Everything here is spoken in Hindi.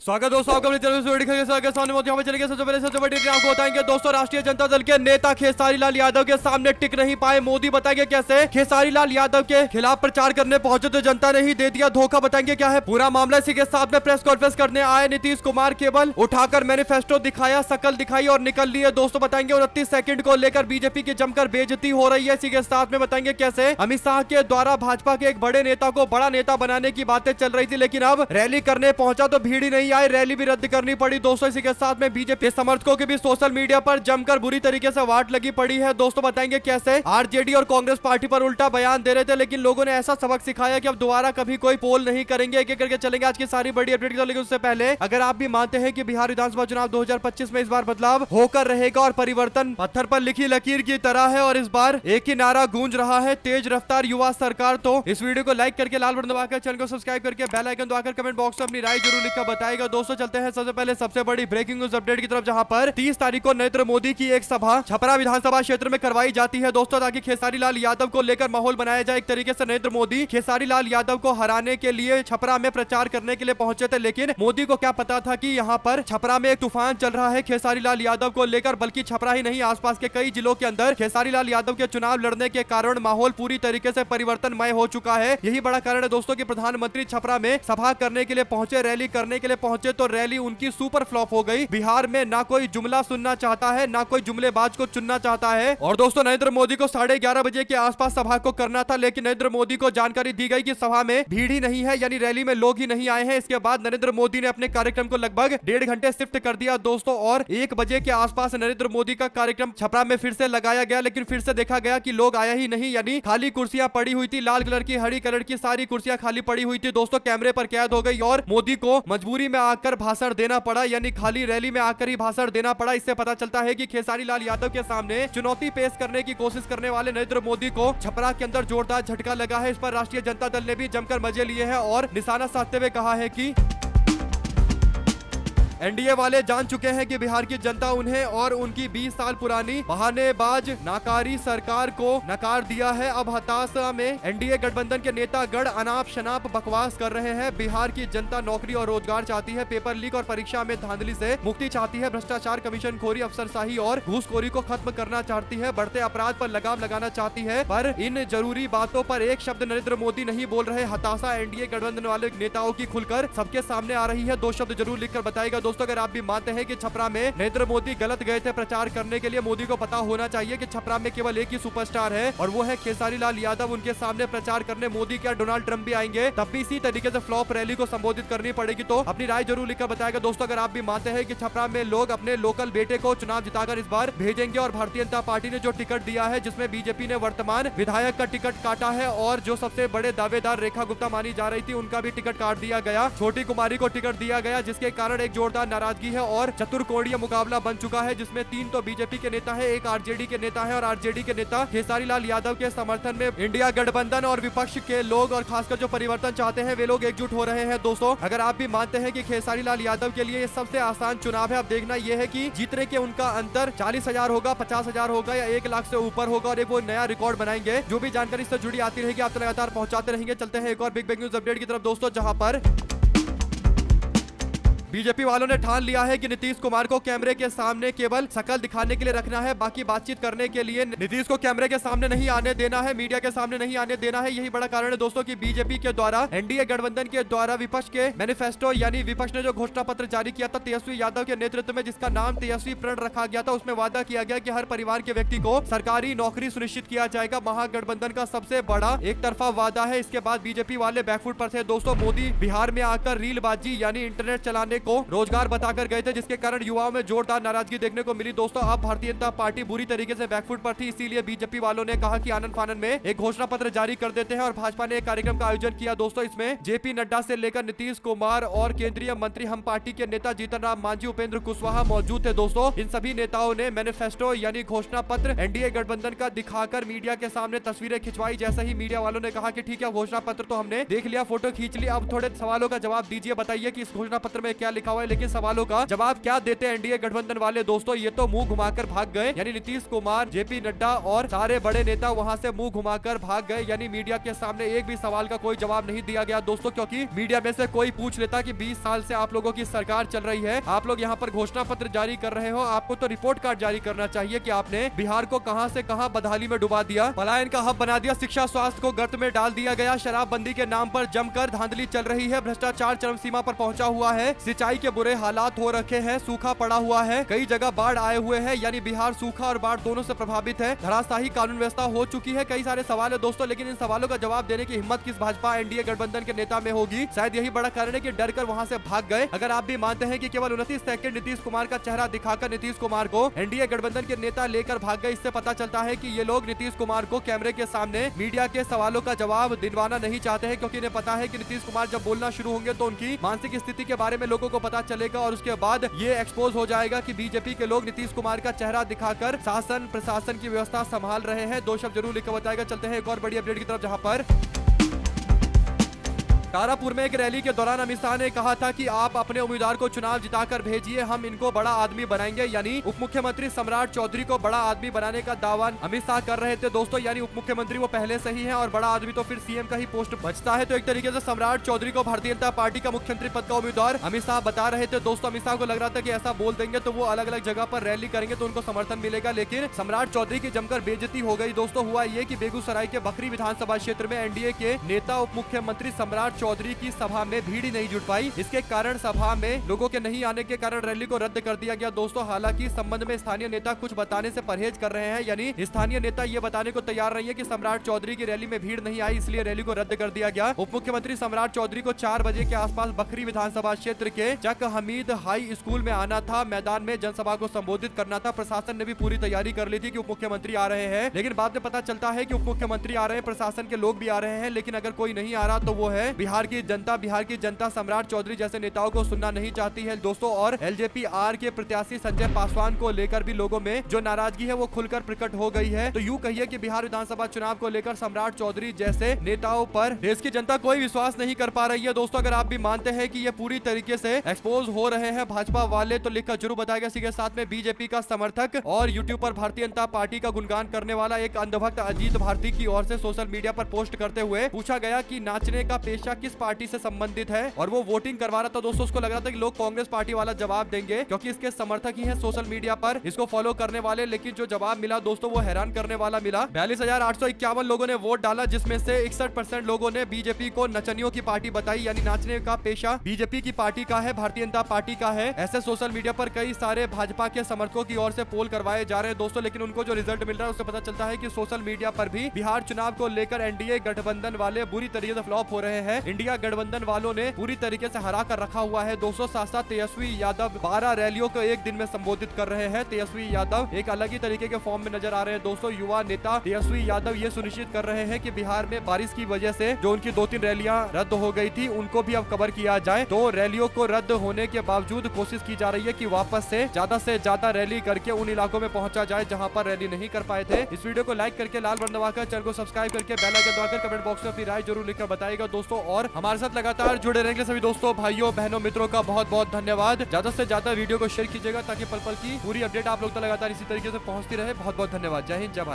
स्वागत दोस्तों आपका अपने चैनल के सामने यहाँ पे चलेंगे। सबसे पहले सबसे बड़ी आपको बताएंगे दोस्तों, राष्ट्रीय जनता दल के नेता खेसारी लाल यादव के सामने टिक नहीं पाए मोदी। बताएंगे कैसे खेसारी लाल यादव के खिलाफ प्रचार करने पहुंचे तो जनता ने ही दे दिया धोखा। बताएंगे क्या है पूरा मामला। इसी के साथ में प्रेस कॉन्फ्रेंस करने आए नीतीश कुमार केवल उठाकर मैनिफेस्टो दिखाया, शकल दिखाई और निकल लिए। दोस्तों बताएंगे 29 सेकंड को लेकर बीजेपी की जमकर बेइज्जती हो रही है। इसी के साथ में बताएंगे कैसे अमित शाह के द्वारा भाजपा के एक बड़े नेता को बड़ा नेता बनाने की बातें चल रही थी, लेकिन अब रैली करने पहुंचा तो भीड़ ही नहीं आई, रैली भी रद्द करनी पड़ी। दोस्तों इसी के साथ में बीजेपी समर्थकों की भी सोशल मीडिया पर जमकर बुरी तरीके से वाट लगी पड़ी है। दोस्तों बताएंगे कैसे आरजेडी और कांग्रेस पार्टी पर उल्टा बयान दे रहे थे, लेकिन लोगों ने ऐसा सबक सिखाया कि अब दोबारा कभी कोई पोल नहीं करेंगे। एक एक करके चलेंगे आज की सारी बड़ी अपडेट की तरफ। लेकिन उससे पहले अगर आप भी मानते हैं कि बिहार विधानसभा चुनाव 2025 में इस बार बदलाव होकर रहेगा और परिवर्तन पत्थर पर लिखी लकीर की तरह है और इस बार एक ही नारा गूंज रहा है, तेज रफ्तार युवा सरकार, तो इस वीडियो को लाइक करके लाल बटन दबाकर चैनल को सब्सक्राइब करके बेल आइकन दबाकर कमेंट बॉक्स में अपनी राय जरूर लिखकर बताएगा। दोस्तों चलते हैं सबसे पहले सबसे बड़ी ब्रेकिंग न्यूज अपडेट की तरफ, जहां पर 30 तारीख को नरेंद्र मोदी की एक सभा छपरा विधानसभा क्षेत्र में करवाई जाती है दोस्तों, ताकि खेसारी लाल यादव को लेकर माहौल बनाया जाए। एक तरीके से नरेंद्र मोदी खेसारी लाल यादव को हराने के लिए छपरा में प्रचार करने के लिए पहुंचे थे, लेकिन मोदी को क्या पता था कि यहां पर छपरा में एक तूफान चल रहा है खेसारी लाल यादव को लेकर। बल्कि छपरा ही नहीं, आसपास के कई जिलों के अंदर खेसारी लाल यादव के चुनाव लड़ने के कारण माहौल पूरी तरीके से परिवर्तनमय हो चुका है। यही बड़ा कारण है दोस्तों कि प्रधानमंत्री छपरा में सभा करने के लिए पहुंचे, रैली करने के लिए पहुंचे, तो रैली उनकी सुपर फ्लॉप हो गई। बिहार में ना कोई जुमला सुनना चाहता है, ना कोई जुमलेबाज को चुनना चाहता है। और दोस्तों नरेंद्र मोदी को 11:30 बजे के आसपास सभा को करना था, लेकिन नरेंद्र मोदी को जानकारी दी गई कि सभा में भीड़ ही नहीं है, यानी रैली में लोग ही नहीं आए हैं। इसके बाद नरेंद्र मोदी ने अपने कार्यक्रम को लगभग 1.5 घंटे शिफ्ट कर दिया दोस्तों, और 1 बजे के आसपास नरेंद्र मोदी का कार्यक्रम छपरा में फिर से लगाया गया, लेकिन फिर से देखा गया कि लोग आया ही नहीं, यानी खाली कुर्सियां पड़ी हुई थी, लाल कलर की, हरी कलर की, सारी कुर्सियां खाली पड़ी हुई थी दोस्तों, कैमरे पर कैद हो गई और मोदी को मजबूरी में आकर भाषण देना पड़ा, यानी खाली रैली में आकर ही भाषण देना पड़ा। इससे पता चलता है कि खेसारी लाल यादव के सामने चुनौती पेश करने की कोशिश करने वाले नरेंद्र मोदी को छपरा के अंदर जोरदार झटका लगा है। इस पर राष्ट्रीय जनता दल ने भी जमकर मजे लिए हैं और निशाना साधते हुए कहा है कि एनडीए वाले जान चुके हैं कि बिहार की जनता उन्हें और उनकी 20 साल पुरानी बहानेबाज नाकारी सरकार को नकार दिया है। अब हताशा में एनडीए गठबंधन के नेता गण अनाप शनाप बकवास कर रहे हैं। बिहार की जनता नौकरी और रोजगार चाहती है, पेपर लीक और परीक्षा में धांधली से मुक्ति चाहती है, भ्रष्टाचार, कमीशन खोरी, अफसरशाही और घूसखोरी को खत्म करना चाहती है, बढ़ते अपराध पर लगाम लगाना चाहती है। पर इन जरूरी बातों पर एक शब्द नरेंद्र मोदी नहीं बोल रहे। हताशा एनडीए गठबंधन वाले नेताओं की खुलकर सबके सामने आ रही है। 2 शब्द जरूर लिखकर बताएगा दोस्तों, अगर आप भी मानते हैं कि छपरा में नरेंद्र मोदी गलत गए थे प्रचार करने के लिए। मोदी को पता होना चाहिए कि छपरा में केवल एक ही सुपरस्टार है और वो है खेसारी लाल यादव। उनके सामने प्रचार करने मोदी क्या डोनाल्ड ट्रंप भी आएंगे, तब भी इसी तरीके से फ्लॉप रैली को संबोधित करनी पड़ेगी। तो अपनी राय जरूर लिखकर बताएगा दोस्तों, अगर आप भी मानते हैं कि छपरा में लोग अपने लोकल बेटे को चुनाव जिताकर इस बार भेजेंगे और भारतीय जनता पार्टी ने जो टिकट दिया है, जिसमें बीजेपी ने वर्तमान विधायक का टिकट काटा है और जो सबसे बड़े दावेदार रेखा गुप्ता मानी जा रही थी, उनका भी टिकट काट दिया गया, छोटी कुमारी को टिकट दिया गया, जिसके कारण एक जोरदार नाराजगी है और चतुर्कोणीय मुकाबला बन चुका है, जिसमें 3 तो बीजेपी के नेता है, एक आरजेडी के नेता है और आरजेडी के नेता खेसारी लाल यादव के समर्थन में इंडिया गठबंधन और विपक्ष के लोग और खासकर जो परिवर्तन चाहते हैं वे लोग एकजुट हो रहे हैं। दोस्तों अगर आप भी मानते हैं कि खेसारी लाल यादव के लिए ये सबसे आसान चुनाव है, अब देखना यह है कि जीतने के उनका अंतर 40,000 होगा, 50,000 होगा या 1 लाख से ऊपर होगा और एक वो नया रिकॉर्ड बनाएंगे। जो भी जानकारी इससे जुड़ी आती रहेगी आप लगातार पहुंचाते रहेंगे। चलते हैं एक और बिग न्यूज अपडेट की तरफ दोस्तों, जहां पर बीजेपी वालों ने ठान लिया है कि नीतीश कुमार को कैमरे के सामने केवल शकल दिखाने के लिए रखना है, बाकी बातचीत करने के लिए नीतीश को कैमरे के सामने नहीं आने देना है, मीडिया के सामने नहीं आने देना है। यही बड़ा कारण है दोस्तों कि बीजेपी के द्वारा, एनडीए गठबंधन के द्वारा विपक्ष के मैनिफेस्टो यानी विपक्ष ने जो घोषणा पत्र जारी किया था तेजस्वी यादव के नेतृत्व में, जिसका नाम तेजस्वी प्रण रखा गया था, उसमें वादा किया गया कि हर परिवार के व्यक्ति को सरकारी नौकरी सुनिश्चित किया जाएगा। महागठबंधन का सबसे बड़ा एक तरफा वादा है। इसके बाद बीजेपी वाले बैकफुट पर थे दोस्तों। मोदी बिहार में आकर रीलबाजी यानी इंटरनेट चलाने को रोजगार बताकर गए थे, जिसके कारण युवाओं में जोरदार नाराजगी देखने को मिली दोस्तों। अब भारतीय जनता पार्टी बुरी तरीके से बैकफुट पर थी, इसीलिए बीजेपी वालों ने कहा कि आनंद फानन में एक घोषणा पत्र जारी कर देते हैं और भाजपा ने एक कार्यक्रम का आयोजन किया दोस्तों। इसमें जेपी नड्डा से लेकर नीतीश कुमार और केंद्रीय मंत्री हम पार्टी के नेता जीतन राम मांझी, उपेंद्र कुशवाहा मौजूद थे दोस्तों। इन सभी नेताओं ने मैनिफेस्टो यानी घोषणा पत्र एनडीए गठबंधन का दिखाकर मीडिया के सामने तस्वीरें खिंचवाई। जैसे ही मीडिया वालों ने कहा कि ठीक है घोषणा पत्र तो हमने देख लिया, फोटो खींच लिया, अब थोड़े सवालों का जवाब दीजिए, बताइए कि इस घोषणा पत्र में क्या लिखा हुआ है, लेकिन सवालों का जवाब क्या देते एनडीए गठबंधन वाले दोस्तों, ये तो मुंह घुमाकर भाग गए। यानी नीतीश कुमार, जेपी नड्डा और सारे बड़े नेता वहां से मुंह घुमाकर भाग गए। यानी मीडिया के सामने एक भी सवाल का कोई जवाब नहीं दिया गया दोस्तों, क्योंकि मीडिया में से कोई पूछ लेता कि 20 साल से आप लोगों की सरकार चल रही है, आप लोग यहाँ पर घोषणा पत्र जारी कर रहे हो, आपको तो रिपोर्ट कार्ड जारी करना चाहिए कि आपने बिहार को कहां से कहां बदहाली में डुबा दिया, पलायन का हब बना दिया, शिक्षा स्वास्थ्य को गर्त में डाल दिया गया, शराबबंदी के नाम पर जमकर धांधली चल रही है, भ्रष्टाचार चरम सीमा पर पहुंचा हुआ है, सिंचाई के बुरे हालात हो रखे हैं, सूखा पड़ा हुआ है, कई जगह बाढ़ आए हुए हैं। यानी बिहार सूखा और बाढ़ दोनों से प्रभावित है, धराशायी कानून व्यवस्था हो चुकी है। कई सारे सवाल है दोस्तों, लेकिन इन सवालों का जवाब देने की हिम्मत किस भाजपा एनडीए गठबंधन के नेता में होगी? शायद यही बड़ा कारण है कि डर कर वहां से भाग गए। अगर आप भी मानते हैं कि केवल 29 सेकंड नीतीश कुमार का चेहरा दिखाकर नीतीश कुमार को एनडीए गठबंधन के नेता लेकर भाग गए, इससे पता चलता है कि ये लोग नीतीश कुमार को कैमरे के सामने मीडिया के सवालों का जवाब दिलवाना नहीं चाहते हैं, क्योंकि इन्हें पता है कि नीतीश कुमार जब बोलना शुरू होंगे तो उनकी मानसिक स्थिति के बारे में लोगों को पता चलेगा और उसके बाद ये एक्सपोज हो जाएगा कि बीजेपी के लोग नीतीश कुमार का चेहरा दिखाकर शासन प्रशासन की व्यवस्था संभाल रहे हैं। दो शब्द जरूर लिखकर बताएगा। चलते हैं एक और बड़ी अपडेट की तरफ, जहां पर तारापुर में एक रैली के दौरान अमित शाह ने कहा था कि आप अपने उम्मीदवार को चुनाव जिताकर भेजिए, हम इनको बड़ा आदमी बनाएंगे। यानी उप मुख्यमंत्री सम्राट चौधरी को बड़ा आदमी बनाने का दावा अमित शाह कर रहे थे दोस्तों। यानी उप मुख्यमंत्री वो पहले से ही है और बड़ा आदमी तो फिर सीएम का ही पोस्ट बचता है। तो एक तरीके से सम्राट चौधरी को भारतीय जनता पार्टी का मुख्यमंत्री पद का उम्मीदवार अमित शाह बता रहे थे दोस्तों। अमित शाह को लग रहा था कि ऐसा बोल देंगे तो वो अलग अलग जगह पर रैली करेंगे तो उनको समर्थन मिलेगा, लेकिन सम्राट चौधरी की जमकर बेइज्जती हो गई दोस्तों। हुआ ये कि बेगूसराय के बखरी विधानसभा क्षेत्र में एनडीए के नेता उप मुख्यमंत्री सम्राट चौधरी की सभा में भीड़ ही नहीं जुट पाई। इसके कारण सभा में लोगों के नहीं आने के कारण रैली को रद्द कर दिया गया दोस्तों। हालांकि संबंध में स्थानीय नेता कुछ बताने से परहेज कर रहे हैं। यानी स्थानीय नेता ये बताने को तैयार नहीं है कि सम्राट चौधरी की रैली में भीड़ नहीं आई, इसलिए रैली को रद्द कर दिया गया। उप मुख्यमंत्री सम्राट चौधरी को 4 बजे के आसपास बखरी विधानसभा क्षेत्र के चक हमीद हाई स्कूल में आना था, मैदान में जनसभा को संबोधित करना था। प्रशासन ने भी पूरी तैयारी कर ली थी कि उप मुख्यमंत्री आ रहे हैं, लेकिन बाद में पता चलता है कि उप मुख्यमंत्री आ रहे हैं, प्रशासन के लोग भी आ रहे हैं, लेकिन अगर कोई नहीं आ रहा तो वो है बिहार की जनता। बिहार की जनता सम्राट चौधरी जैसे नेताओं को सुनना नहीं चाहती है दोस्तों। और एलजेपी आर के प्रत्याशी संजय पासवान को लेकर भी लोगों में जो नाराजगी है वो खुलकर प्रकट हो गई है। तो यूं कहिए कि बिहार विधानसभा चुनाव को लेकर सम्राट चौधरी जैसे नेताओं पर देश की जनता कोई विश्वास नहीं कर पा रही है दोस्तों। अगर आप भी मानते हैं कि ये पूरी तरीके से एक्सपोज हो रहे हैं भाजपा वाले तो लिखकर जरूर बताएगा। इसी के साथ में बीजेपी का समर्थक और यूट्यूब पर भारतीय जनता पार्टी का गुणगान करने वाला एक अंधभक्त अजीत भारती की ओर से सोशल मीडिया पर पोस्ट करते हुए पूछा गया कि नाचने का पेशा किस पार्टी से संबंधित है, और वो वोटिंग करवा रहा था दोस्तों। उसको लग रहा था कि लोग कांग्रेस पार्टी वाला जवाब देंगे क्योंकि इसके समर्थक ही हैं सोशल मीडिया पर इसको फॉलो करने वाले, लेकिन जो जवाब मिला दोस्तों वो हैरान करने वाला मिला। 42,851 लोगों ने वोट डाला, जिसमें से 61% लोगों ने बीजेपी को नचनियों की पार्टी बताई। यानी नाचने का पेशा बीजेपी की पार्टी का है, भारतीय जनता पार्टी का है। ऐसे सोशल मीडिया पर कई सारे भाजपा के समर्थकों की ओर से पोल करवाए जा रहे हैं दोस्तों, लेकिन उनको जो रिजल्ट मिल रहा है उससे पता चलता है कि सोशल मीडिया पर भी बिहार चुनाव को लेकर एनडीए गठबंधन वाले बुरी तरीके से फ्लॉप हो रहे हैं। इंडिया गठबंधन वालों ने पूरी तरीके से हरा कर रखा हुआ है दोस्तों। साथ साथ तेजस्वी यादव 12 रैलियों को एक दिन में संबोधित कर रहे हैं। तेजस्वी यादव एक अलग ही तरीके के फॉर्म में नजर आ रहे हैं दोस्तों। युवा नेता तेजस्वी यादव ये सुनिश्चित कर रहे हैं कि बिहार में बारिश की वजह से जो उनकी 2-3 रैलियां रद्द हो गई थी उनको भी अब कवर किया जाए। तो रैलियों को रद्द होने के बावजूद कोशिश की जा रही है कि वापस से ज्यादा रैली करके उन इलाकों में पहुंचा जाए जहां पर रैली नहीं कर पाए थे। इस वीडियो को लाइक करके लाल बटन दबाकर चैनल को सब्सक्राइब करके बेल आइकन दबाकर कमेंट बॉक्स में अपनी राय जरूर लिखकर बताइएगा दोस्तों। और हमारे साथ लगातार जुड़े रहेंगे सभी दोस्तों, भाइयों बहनों मित्रों का बहुत बहुत धन्यवाद। ज्यादा से ज्यादा वीडियो को शेयर कीजिएगा ताकि पल पल की पूरी अपडेट आप लोग तक लगातार इसी तरीके से पहुंचती रहे। बहुत बहुत धन्यवाद। जय हिंद, जय भारत।